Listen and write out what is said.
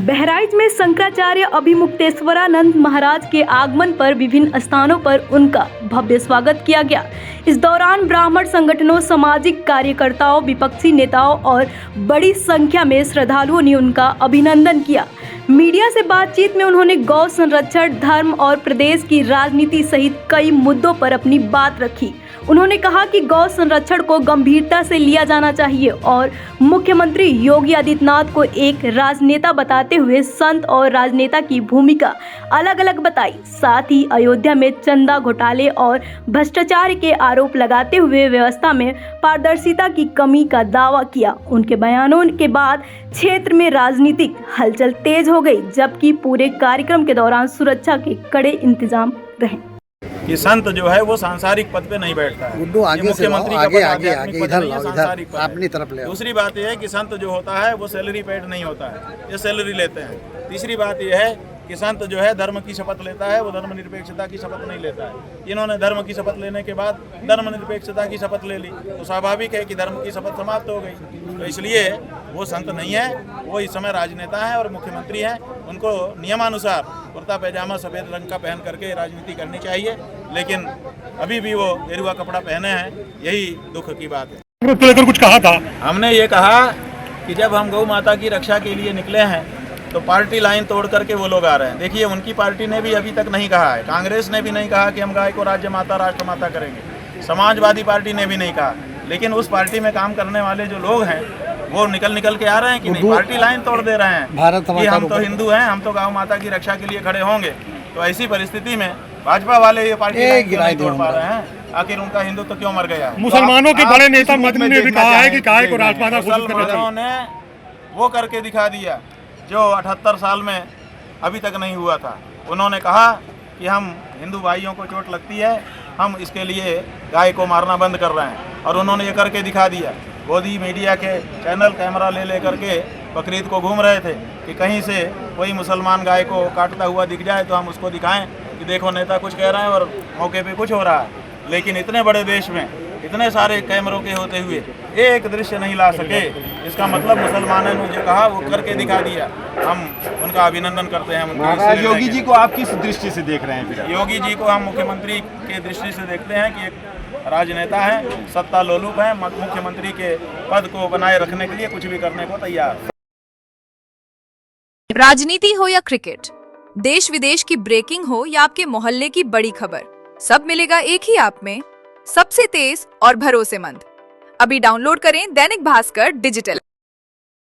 बहराइच में शंकराचार्य अभिमुक्तेश्वरानंद महाराज के आगमन पर विभिन्न स्थानों पर उनका भव्य स्वागत किया गया। इस दौरान ब्राह्मण संगठनों, सामाजिक कार्यकर्ताओं, विपक्षी नेताओं और बड़ी संख्या में श्रद्धालुओं ने उनका अभिनंदन किया। मीडिया से बातचीत में उन्होंने गौ संरक्षण, धर्म और प्रदेश की राजनीति सहित कई मुद्दों पर अपनी बात रखी। उन्होंने कहा कि गौ संरक्षण को गंभीरता से लिया जाना चाहिए और मुख्यमंत्री योगी आदित्यनाथ को एक राजनेता बताते हुए संत और राजनेता की भूमिका अलग अलग बताई। साथ ही अयोध्या में चंदा घोटाले और भ्रष्टाचार के आरोप लगाते हुए व्यवस्था में पारदर्शिता की कमी का दावा किया। उनके बयानों के बाद क्षेत्र में राजनीतिक हलचल तेज हो गई, जबकि पूरे कार्यक्रम के दौरान सुरक्षा के कड़े इंतजाम रहे। कि संत जो है वो सांसारिक पद पे नहीं बैठता है। मुख्यमंत्री का पद अपनी तरफ ले। दूसरी बात यह है कि संत जो होता है वो सैलरी पेड नहीं होता है, ये सैलरी लेते हैं। तीसरी बात यह है कि संत जो है धर्म की शपथ लेता है, वो धर्मनिरपेक्षता की शपथ नहीं लेता है। इन्होंने धर्म की शपथ लेने के बाद धर्मनिरपेक्षता की शपथ ले ली, तो स्वाभाविक है कि धर्म की शपथ समाप्त हो गई। तो इसलिए वो संत नहीं है, वो इस समय राजनेता है और मुख्यमंत्री हैं। उनको नियमानुसार कुर्ता पैजामा सफ़ेद रंग का पहन करके राजनीति करनी चाहिए, लेकिन अभी भी वो गेरुआ कपड़ा पहने हैं, यही दुख की बात है। तो लेकर कुछ कहा था, हमने ये कहा कि जब हम गौ माता की रक्षा के लिए निकले हैं तो पार्टी लाइन तोड़ करके वो लोग आ रहे हैं। देखिए, उनकी पार्टी ने भी अभी तक नहीं कहा है, कांग्रेस ने भी नहीं कहा कि हम गाय को राज्य माता, राष्ट्र माता करेंगे, समाजवादी पार्टी ने भी नहीं कहा। लेकिन उस पार्टी में काम करने वाले जो लोग हैं वो निकल के आ रहे हैं कि नहीं, पार्टी लाइन तोड़ दे रहे हैं कि हम तो हिंदू हैं, हम तो गौ माता की रक्षा के लिए खड़े होंगे। तो ऐसी परिस्थिति में भाजपा वाले ये पार्टी नहीं तोड़ पा रहे हैं। आखिर उनका हिंदू तो क्यों मर गया? मुसलमानों के बड़े नेता मदनी ने भी कहा है कि गाय को राजमाता घोषित करना चाहिए। मुसलमानों ने वो करके दिखा दिया जो 78 साल में अभी तक नहीं हुआ था। उन्होंने कहा कि हम हिंदू भाइयों को चोट लगती है, हम इसके लिए गाय को मारना बंद कर रहे हैं, और उन्होंने ये करके दिखा दिया। मोदी मीडिया के चैनल कैमरा ले करके बकरीद को घूम रहे थे कि कहीं से कोई मुसलमान गाय को काटता हुआ दिख जाए तो हम उसको दिखाएं कि देखो नेता कुछ कह रहे हैं और मौके पे कुछ हो रहा है। लेकिन इतने बड़े देश में इतने सारे कैमरों के होते हुए एक दृश्य नहीं ला सके, इसका मतलब मुसलमानों ने जो कहा वो करके दिखा दिया। हम उनका अभिनंदन करते हैं। योगी जी को आप किस दृष्टि से देख रहे हैं? फिर योगी जी को हम मुख्यमंत्री के दृष्टि से देखते हैं कि एक राजनेता है, सत्ता लोलुप है, मुख्यमंत्री के पद को बनाए रखने के लिए कुछ भी करने को तैयार। राजनीति हो या क्रिकेट, देश विदेश की ब्रेकिंग हो या आपके मोहल्ले की बड़ी खबर, सब मिलेगा एक ही ऐप में, सबसे तेज और भरोसेमंद। अभी डाउनलोड करें दैनिक भास्कर डिजिटल।